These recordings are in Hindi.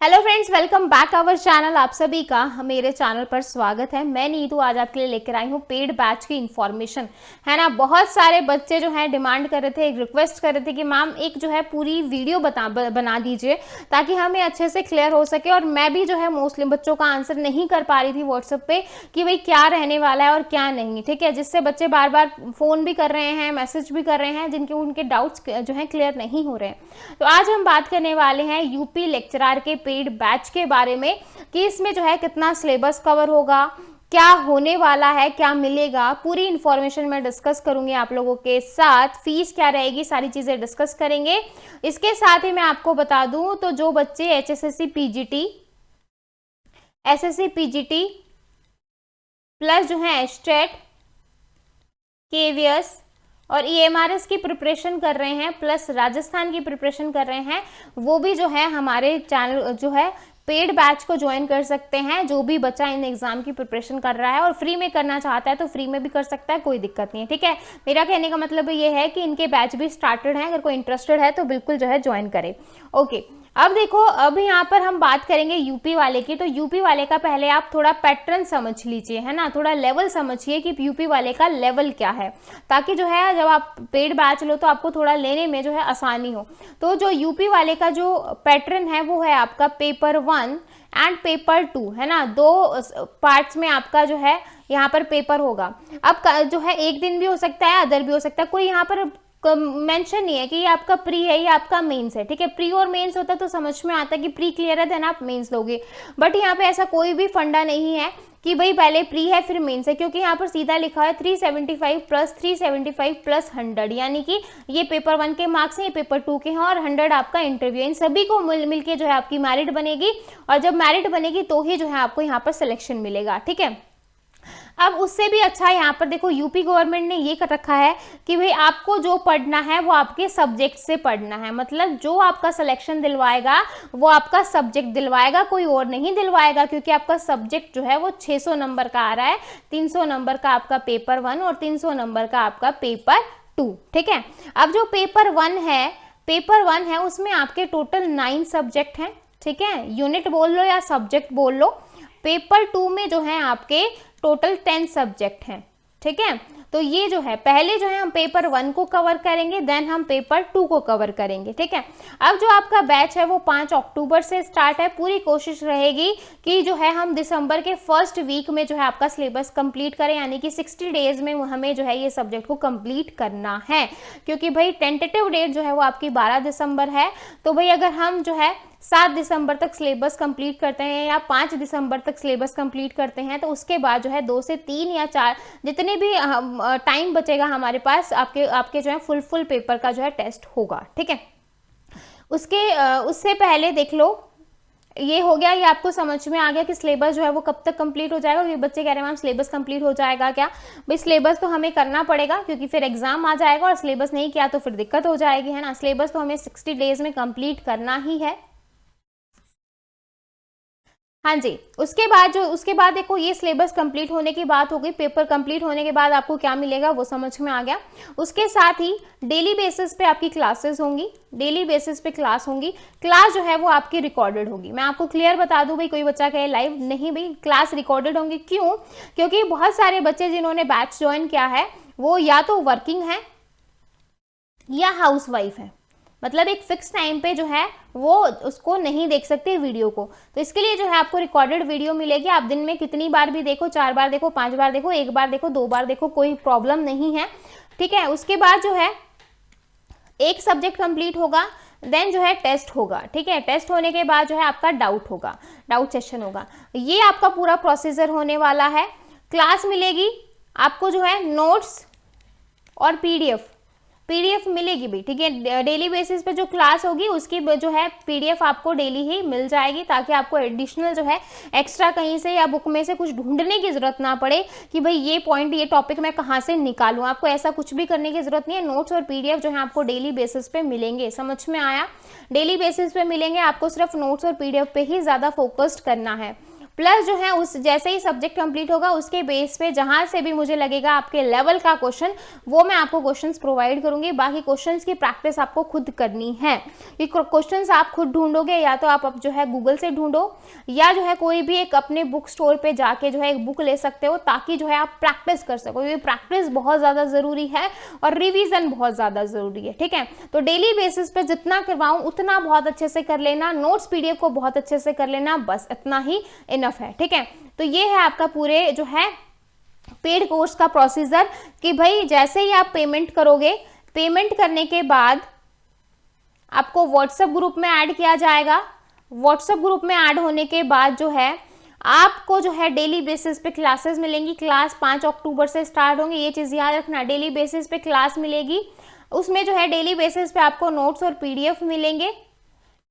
Hello friends, welcome back our channel. आप सभी का मेरे चैनल पर स्वागत है। मैं नीतू आज आपके लिए लेकर आई हूँ पेड बैच की इन्फॉर्मेशन, है ना। बहुत सारे बच्चे जो हैं डिमांड कर रहे थे, एक रिक्वेस्ट कर रहे थे कि मैम एक जो है पूरी वीडियो बना दीजिए ताकि हमें अच्छे से क्लियर हो सके। और मैं भी जो है मोस्टली बच्चों का आंसर नहीं कर पा रही थी व्हाट्सएप पे कि भाई क्या रहने वाला है और क्या नहीं, ठीक है। जिससे बच्चे बार बार फ़ोन भी कर रहे हैं, मैसेज भी कर रहे हैं, जिनके उनके डाउट्स जो है क्लियर नहीं हो रहे हैं। तो आज हम बात करने वाले हैं यूपी लेक्चरार के पेड बैच के बारे में कि इसमें जो है कितना सिलेबस कवर होगा, क्या होने वाला है, क्या मिलेगा, पूरी इंफॉर्मेशन मैं डिस्कस करूंगी आप लोगों के साथ। फीस क्या रहेगी, सारी चीजें डिस्कस करेंगे। इसके साथ ही मैं आपको बता दूं तो जो बच्चे एचएसएससी पीजीटी प्लस जो है स्टेट, केवीएस और ईएमआरएस की प्रिपरेशन कर रहे हैं, प्लस राजस्थान की प्रिपरेशन कर रहे हैं, वो भी जो है हमारे चैनल जो है पेड बैच को ज्वाइन कर सकते हैं। जो भी बच्चा इन एग्जाम की प्रिपरेशन कर रहा है और फ्री में करना चाहता है तो फ्री में भी कर सकता है, कोई दिक्कत नहीं है, ठीक है। मेरा कहने का मतलब ये है कि इनके बैच भी स्टार्टेड हैं, अगर कोई इंटरेस्टेड है तो बिल्कुल जो है ज्वाइन करे। ओके, अब देखो, अब यहाँ पर हम बात करेंगे यूपी वाले की। तो यूपी वाले का पहले आप थोड़ा पैटर्न समझ लीजिए, है ना, थोड़ा लेवल समझिए कि यूपी वाले का लेवल क्या है, ताकि जो है जब आप पेड बैच लो तो आपको थोड़ा लेने में जो है आसानी हो। तो जो यूपी वाले का जो पैटर्न है वो है आपका पेपर 1 एंड पेपर 2, है ना। दो पार्ट्स में आपका जो है यहाँ पर पेपर होगा। अब जो है एक दिन भी हो सकता है, अदर भी हो सकता है, कोई यहाँ पर मेंशन नहीं है कि ये आपका प्री है या आपका मेंस है, ठीक है। प्री और मेंस होता तो समझ में आता कि प्री क्लियर है देन आप मेंस दोगे, बट यहाँ पे ऐसा कोई भी फंडा नहीं है कि भाई पहले प्री है फिर मेंस है, क्योंकि यहाँ पर सीधा लिखा है 375 प्लस 375 प्लस 100, यानी कि ये पेपर 1 के मार्क्स हैं, ये पेपर 2 के हैं और 100 आपका इंटरव्यू। इन सभी को मिलके जो है आपकी मेरिट बनेगी, और जब मेरिट बनेगी तो ही जो है आपको यहाँ पर सिलेक्शन मिलेगा, ठीक है। अब उससे भी अच्छा यहाँ पर देखो, यूपी गवर्नमेंट ने ये कर रखा है कि भाई आपको जो पढ़ना है वो आपके सब्जेक्ट से पढ़ना है, मतलब जो आपका सिलेक्शन दिलवाएगा वो आपका सब्जेक्ट दिलवाएगा, कोई और नहीं दिलवाएगा, क्योंकि आपका सब्जेक्ट जो है वो 600 नंबर का आ रहा है। 300 नंबर का आपका पेपर 1 और 300 नंबर का आपका पेपर 2, ठीक है। अब जो पेपर 1 है उसमें आपके टोटल 9 सब्जेक्ट हैं, ठीक है। यूनिट बोल लो या सब्जेक्ट बोल लो। पेपर 2 में जो है आपके टोटल 10 सब्जेक्ट हैं, ठीक है। तो ये जो है पहले जो है हम पेपर 1 को कवर करेंगे, देन हम पेपर 2 को कवर करेंगे, ठीक है। अब जो आपका बैच है वो 5 अक्टूबर से स्टार्ट है। पूरी कोशिश रहेगी कि जो है हम दिसंबर के फर्स्ट वीक में जो है आपका सिलेबस कंप्लीट करें, यानी कि 60 डेज में हमें जो है ये सब्जेक्ट को कंप्लीट करना है, क्योंकि भाई टेंटेटिव डेट जो है वो आपकी 12 दिसंबर है। तो भाई अगर हम जो है 7 दिसंबर तक सिलेबस कंप्लीट करते हैं या 5 दिसंबर तक सिलेबस कंप्लीट करते हैं, तो उसके बाद जो है 2 से 3 या 4 जितने भी टाइम बचेगा हमारे पास, आपके जो है फुल पेपर का जो है टेस्ट होगा, ठीक है। उससे पहले देख लो, ये हो गया, ये आपको समझ में आ गया कि सिलेबस जो है वो कब तक कंप्लीट हो जाएगा। ये बच्चे कह रहे हैं मैम सिलेबस कंप्लीट हो जाएगा क्या? भाई सिलेबस तो हमें करना पड़ेगा, क्योंकि फिर एग्जाम आ जाएगा और सिलेबस नहीं किया तो फिर दिक्कत हो जाएगी, है ना। सिलेबस तो हमें 60 डेज में कंप्लीट करना ही है। हाँ जी, उसके बाद देखो, ये सिलेबस कंप्लीट होने की बात हो गई। पेपर कंप्लीट होने के बाद आपको क्या मिलेगा वो समझ में आ गया। उसके साथ ही डेली बेसिस पे आपकी क्लासेस होंगी, डेली बेसिस पे क्लास होंगी। क्लास जो है वो आपकी रिकॉर्डेड होगी। मैं आपको क्लियर बता दूं, भाई कोई बच्चा कहे लाइव नहीं, भाई क्लास रिकॉर्डेड होंगी। क्यों? क्योंकि बहुत सारे बच्चे जिन्होंने बैच ज्वाइन किया है वो या तो वर्किंग है या हाउस वाइफ है, मतलब एक फिक्स टाइम पे जो है वो उसको नहीं देख सकते वीडियो को। तो इसके लिए जो है आपको रिकॉर्डेड वीडियो मिलेगी। आप दिन में कितनी बार भी देखो, 4 बार देखो, 5 बार देखो, 1 बार देखो, 2 बार देखो, कोई प्रॉब्लम नहीं है, ठीक है। उसके बाद जो है एक सब्जेक्ट कंप्लीट होगा, देन जो है टेस्ट होगा, ठीक है। टेस्ट होने के बाद जो है आपका डाउट सेशन होगा। ये आपका पूरा प्रोसीजर होने वाला है। क्लास मिलेगी आपको जो है, नोट्स और पीडीएफ मिलेगी भी, ठीक है। डेली बेसिस पे जो क्लास होगी उसकी जो है पीडीएफ आपको डेली ही मिल जाएगी, ताकि आपको एडिशनल जो है एक्स्ट्रा कहीं से या बुक में से कुछ ढूंढने की जरूरत ना पड़े कि भाई ये पॉइंट, ये टॉपिक मैं कहाँ से निकालूं। आपको ऐसा कुछ भी करने की जरूरत नहीं है। नोट्स और पीडीएफ जो है आपको डेली बेसिस पे मिलेंगे। समझ में आया? डेली बेसिस पे मिलेंगे, आपको सिर्फ नोट्स और पीडीएफ पे ही ज्यादा फोकस्ड करना है। प्लस जो है उस जैसे ही सब्जेक्ट कंप्लीट होगा उसके बेस पे जहां से भी मुझे लगेगा आपके लेवल का क्वेश्चन, वो मैं आपको क्वेश्चंस प्रोवाइड करूंगी। बाकी क्वेश्चंस की प्रैक्टिस आपको खुद करनी है। ये क्वेश्चंस आप खुद ढूंढोगे, या तो आप जो है गूगल से ढूंढो, या जो है कोई भी एक अपने बुक स्टोर पे जाके जो है एक बुक ले सकते हो, ताकि जो है आप प्रैक्टिस कर सको। ये प्रैक्टिस बहुत ज़्यादा ज़रूरी है और रिवीजन बहुत ज़्यादा ज़रूरी है, ठीक है। तो डेली बेसिस पे जितना करवाऊँ उतना बहुत अच्छे से कर लेना, नोट्स PDF को बहुत अच्छे से कर लेना, बस इतना ही इनफ है, ठीक है। तो ये है आपका पूरे जो है पेड कोर्स का प्रोसीजर, कि भाई जैसे ही आप पेमेंट करोगे, पेमेंट करने के बाद आपको व्हाट्सएप ग्रुप में ऐड किया जाएगा। व्हाट्सएप ग्रुप में ऐड होने के बाद जो है आपको जो है डेली बेसिस पे क्लासेस मिलेंगी। क्लास 5 अक्टूबर से स्टार्ट होंगी, ये चीज़ याद रखना। डेली बेसिस पे क्लास मिलेगी, उसमें जो है डेली बेसिस पे आपको नोट्स और PDF मिलेंगे,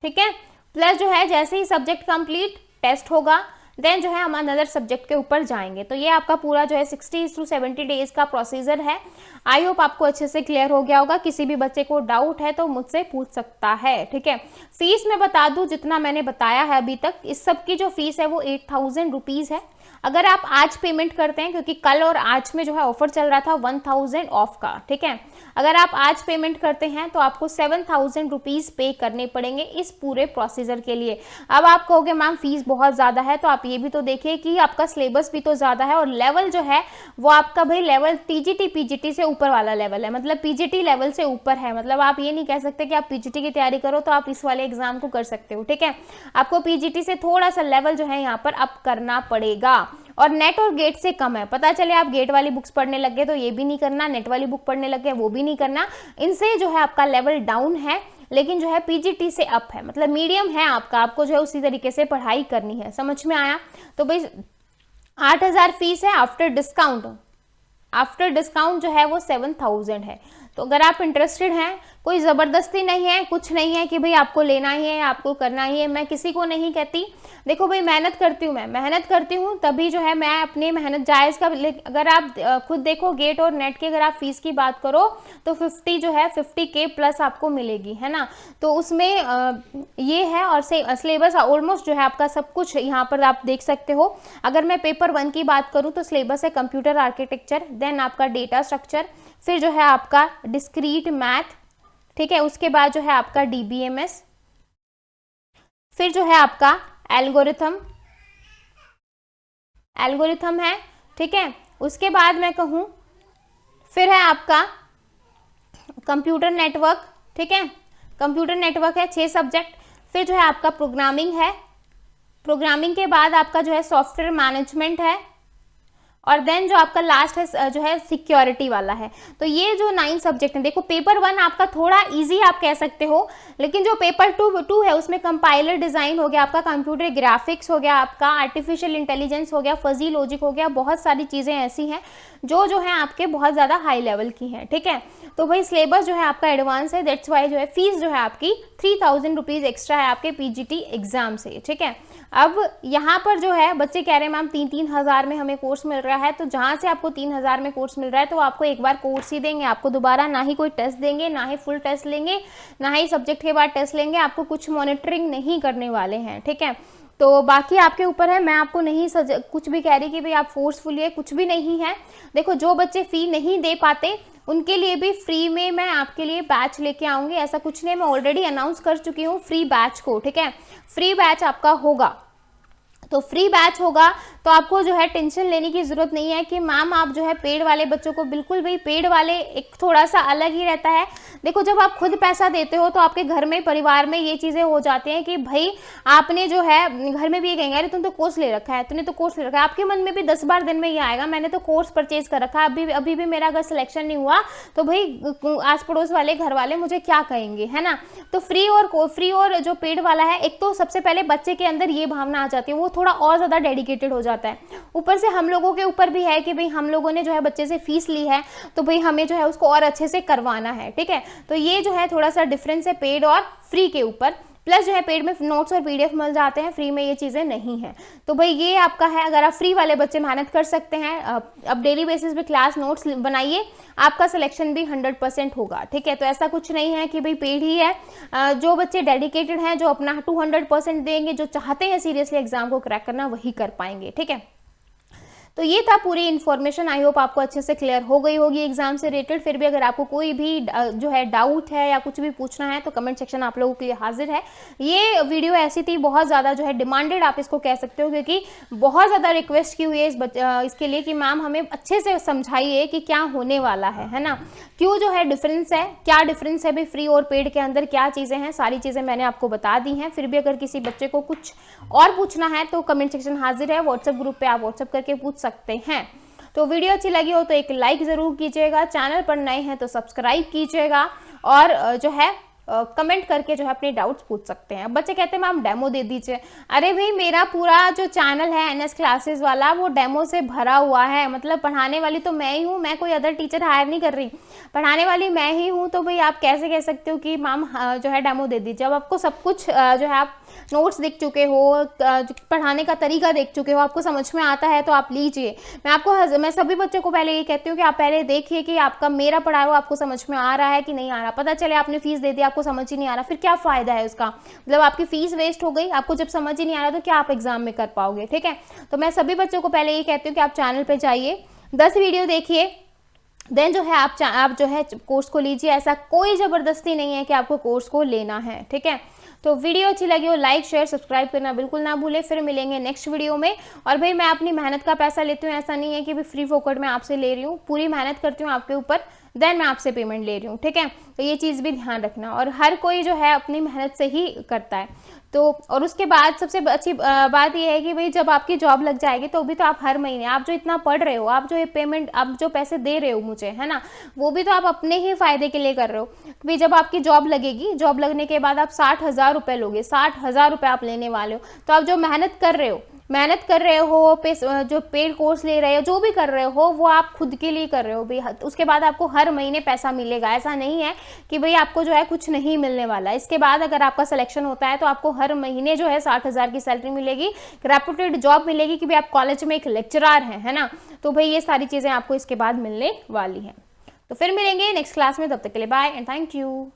ठीक है। प्लस जो है जैसे ही सब्जेक्ट कंप्लीट, टेस्ट होगा, देन जो है हम अनदर सब्जेक्ट के ऊपर जाएंगे। तो ये आपका पूरा जो है 60 to 70 डेज का प्रोसीजर है। आई होप आपको अच्छे से क्लियर हो गया होगा। किसी भी बच्चे को डाउट है तो मुझसे पूछ सकता है, ठीक है। फीस मैं बता दूं, जितना मैंने बताया है अभी तक, इस सब की जो फीस है वो 8000 रुपीज़ है। अगर आप आज पेमेंट करते हैं, क्योंकि कल और आज में जो है ऑफर चल रहा था 1000 ऑफ का, ठीक है। अगर आप आज पेमेंट करते हैं तो आपको 7000 रुपीज़ पे करने पड़ेंगे इस पूरे प्रोसीजर के लिए। अब आप कहोगे मैम फीस बहुत ज़्यादा है, तो आप ये भी तो देखिए कि आपका सिलेबस भी तो ज़्यादा है, और लेवल जो है वो आपका भाई लेवल TGT PGT से ऊपर वाला लेवल है, मतलब PGT लेवल से ऊपर है। मतलब आप ये नहीं कह सकते कि आप PGT की तैयारी करो तो आप इस वाले एग्जाम को कर सकते हो, ठीक है। आपको PGT से थोड़ा सा लेवल जो है यहाँ पर अप करना पड़ेगा, और नेट और गेट से कम है। पता चले आप गेट वाली बुक्स पढ़ने लग गए तो ये भी नहीं करना, नेट वाली बुक पढ़ने लग गए वो भी नहीं करना। इनसे जो है आपका लेवल डाउन है, लेकिन जो है PGT से अप है, मतलब मीडियम है आपका। आपको जो है उसी तरीके से पढ़ाई करनी है। समझ में आया? तो भाई 8000 फीस है आफ्टर डिस्काउंट। आफ्टर डिस्काउंट जो है वो 7000 है। तो अगर आप इंटरेस्टेड हैं, कोई ज़बरदस्ती नहीं है, कुछ नहीं है कि भाई आपको लेना ही है, आपको करना ही है। मैं किसी को नहीं कहती, देखो भाई मेहनत करती हूँ, मैं मेहनत करती हूँ तभी जो है मैं अपनी मेहनत जायज़ का। अगर आप खुद देखो गेट और नेट की अगर आप फीस की बात करो तो 50 जो है 50K प्लस आपको मिलेगी, है ना। तो उसमें ये है, और सिलेबस ऑलमोस्ट जो है आपका सब कुछ यहाँ पर आप देख सकते हो। अगर मैं पेपर 1 की बात करूँ तो सिलेबस है कंप्यूटर आर्किटेक्चर, देन आपका डेटा स्ट्रक्चर, फिर जो है आपका डिस्क्रीट मैथ, ठीक है। उसके बाद जो है आपका DBMS, फिर जो है आपका एल्गोरिथम है, ठीक है। उसके बाद मैं कहूँ फिर है आपका कंप्यूटर नेटवर्क, ठीक है। कंप्यूटर नेटवर्क है 6 सब्जेक्ट। फिर जो है आपका प्रोग्रामिंग है, प्रोग्रामिंग के बाद आपका जो है सॉफ्टवेयर मैनेजमेंट है, और देन जो आपका लास्ट है जो है सिक्योरिटी वाला है। तो ये जो 9 सब्जेक्ट हैं, देखो पेपर 1 आपका थोड़ा इजी आप कह सकते हो, लेकिन जो पेपर 2 है उसमें कंपाइलर डिज़ाइन हो गया आपका, कंप्यूटर ग्राफिक्स हो गया आपका, आर्टिफिशियल इंटेलिजेंस हो गया, फजी लॉजिक हो गया, बहुत सारी चीज़ें ऐसी हैं जो है आपके बहुत ज़्यादा हाई लेवल की हैं, ठीक है। तो भाई सिलेबस जो है आपका एडवांस है, दैट्स वाई जो है फीस जो है आपकी 3000 रुपीज़ एक्स्ट्रा है आपके PGT एग्जाम से, ठीक है। अब यहाँ पर जो है बच्चे कह रहे हैं मैम 3-3 हज़ार में हमें कोर्स मिल रहा है, तो जहाँ से आपको 3000 में कोर्स मिल रहा है तो आपको एक बार कोर्स ही देंगे, आपको दोबारा ना ही कोई टेस्ट देंगे, ना ही फुल टेस्ट लेंगे, ना ही सब्जेक्ट के बाद टेस्ट लेंगे, आपको कुछ मॉनिटरिंग नहीं करने वाले हैं, ठीक है। तो बाकी आपके ऊपर है, मैं आपको नहीं कुछ भी कह रही कि भाई आप फोर्सफुली है, कुछ भी नहीं है। देखो जो बच्चे फ़ी नहीं दे पाते उनके लिए भी फ्री में मैं आपके लिए बैच लेके आऊँगी, ऐसा कुछ नहीं, मैं ऑलरेडी अनाउंस कर चुकी हूँ फ्री बैच को, ठीक है। फ्री बैच आपका होगा, तो फ्री बैच होगा तो आपको जो है टेंशन लेने की ज़रूरत नहीं है कि मैम आप जो है पेड वाले बच्चों को, बिल्कुल भी पेड वाले एक थोड़ा सा अलग ही रहता है। देखो जब आप खुद पैसा देते हो तो आपके घर में परिवार में ये चीज़ें हो जाती हैं कि भाई आपने जो है घर में भी ये कहेंगे अरे तुम तो कोर्स ले रखा है, तूने तो कोर्स ले रखा है, आपके मन में भी 10 बार दिन में ये आएगा मैंने तो कोर्स परचेज कर रखा है, अभी भी मेरा अगर सिलेक्शन नहीं हुआ तो भाई आस पड़ोस वाले घर वाले मुझे क्या कहेंगे, है ना। तो फ्री और जो पेड वाला है, एक तो सबसे पहले बच्चे के अंदर ये भावना आ जाती है, वो थोड़ा और ज़्यादा डेडिकेटेड हो जाता है। ऊपर से हम लोगों के ऊपर भी है कि भाई हम लोगों ने जो है बच्चे से फीस ली है तो भाई हमें जो है उसको और अच्छे से करवाना है, ठीक है। तो ये जो है थोड़ा सा डिफरेंस है पेड और फ्री के ऊपर। प्लस जो है पेड में नोट्स और PDF मिल जाते हैं, फ्री में ये चीज़ें नहीं है। तो भाई ये आपका है, अगर आप फ्री वाले बच्चे मेहनत कर सकते हैं, अब डेली बेसिस पे क्लास नोट्स बनाइए, आपका सिलेक्शन भी 100% होगा, ठीक है। तो ऐसा कुछ नहीं है कि भाई पेड ही है, जो बच्चे डेडिकेटेड हैं, जो अपना 200% देंगे, जो चाहते हैं सीरियसली एग्जाम को क्रैक करना, वही कर पाएंगे, ठीक है। तो ये था पूरी इन्फॉर्मेशन, आई होप आपको अच्छे से क्लियर हो गई होगी एग्जाम से रिलेटेड। फिर भी अगर आपको कोई भी जो है डाउट है या कुछ भी पूछना है तो कमेंट सेक्शन आप लोगों के लिए हाजिर है। ये वीडियो ऐसी थी बहुत ज़्यादा जो है डिमांडेड, आप इसको कह सकते हो, क्योंकि बहुत ज़्यादा रिक्वेस्ट की हुई है इसके लिए कि मैम हमें अच्छे से समझाइए कि क्या होने वाला है ना, क्यों जो है डिफरेंस है, क्या डिफरेंस है भाई फ्री और पेड के अंदर, क्या चीज़ें हैं, सारी चीज़ें मैंने आपको बता दी हैं। फिर भी अगर किसी बच्चे को कुछ और पूछना है तो कमेंट सेक्शन हाजिर है, व्हाट्सएप ग्रुप पे आप व्हाट्सएप करके पूछ सकते हैं। तो वीडियो अच्छी लगी हो तो एक लाइक ज़रूर कीजिएगा, चैनल पर नए हैं तो सब्सक्राइब कीजिएगा, और जो है कमेंट करके जो है अपने डाउट्स पूछ सकते हैं। अब बच्चे कहते हैं मैम डेमो दे दीजिए, अरे भाई मेरा पूरा जो चैनल है NS क्लासेस वाला वो डेमो से भरा हुआ है, मतलब पढ़ाने वाली तो मैं ही हूँ, मैं कोई अदर टीचर हायर नहीं कर रही, पढ़ाने वाली मैं ही हूँ। तो भाई आप कैसे कह सकते हो कि मैम जो है डेमो दे दीजिए, जब आपको सब कुछ जो है आप नोट्स देख चुके हो, पढ़ाने का तरीका देख चुके हो, आपको समझ में आता है तो आप लीजिए। मैं सभी बच्चों को पहले ये कहती हूँ कि आप पहले देखिए कि आपका मेरा पढ़ाया हुआ आपको समझ में आ रहा है कि नहीं आ रहा। पता चले आपने फीस दे दी, आपको समझ ही नहीं आ रहा, फिर क्या फ़ायदा है उसका, मतलब आपकी फीस वेस्ट हो गई, आपको जब समझ ही नहीं आ रहा तो क्या आप एग्जाम में कर पाओगे, ठीक है। तो मैं सभी बच्चों को पहले ये कहती हूँ कि आप चैनल पर जाइए, 10 वीडियो देखिए, देन जो है आप जो है कोर्स को लीजिए। ऐसा कोई ज़बरदस्ती नहीं है कि आपको कोर्स को लेना है, ठीक है। तो वीडियो अच्छी लगी हो लाइक शेयर सब्सक्राइब करना बिल्कुल ना भूले। फिर मिलेंगे नेक्स्ट वीडियो में। और भाई मैं अपनी मेहनत का पैसा लेती हूँ, ऐसा नहीं है कि भाई फ्री फोकट में आपसे ले रही हूँ, पूरी मेहनत करती हूँ आपके ऊपर, देन मैं आपसे पेमेंट ले रही हूँ, ठीक है। तो ये चीज़ भी ध्यान रखना, और हर कोई जो है अपनी मेहनत से ही करता है। तो और उसके बाद सबसे अच्छी बात यह है कि भाई जब आपकी जॉब लग जाएगी तो भी तो आप हर महीने आप जो इतना पढ़ रहे हो, आप जो ये पेमेंट, आप जो पैसे दे रहे हो मुझे, है ना, वो भी तो आप अपने ही फायदे के लिए कर रहे हो। भाई जब आपकी जॉब लगेगी, जॉब लगने के बाद आप 60,000 रुपये लोगे, 60,000 रुपये आप लेने वाले हो, तो आप जो मेहनत कर रहे हो, जो पेड कोर्स ले रहे हो, जो भी कर रहे हो, वो आप खुद के लिए कर रहे हो भाई। उसके बाद आपको हर महीने पैसा मिलेगा, ऐसा नहीं है कि भाई आपको जो है कुछ नहीं मिलने वाला। इसके बाद अगर आपका सिलेक्शन होता है तो आपको हर महीने जो है 60,000 की सैलरी मिलेगी, रेपुटेड जॉब मिलेगी कि भाई आप कॉलेज में एक लेक्चरर हैं, है ना। तो भाई ये सारी चीज़ें आपको इसके बाद मिलने वाली हैं। तो फिर मिलेंगे नेक्स्ट क्लास में, तब तक के लिए बाय एंड थैंक यू।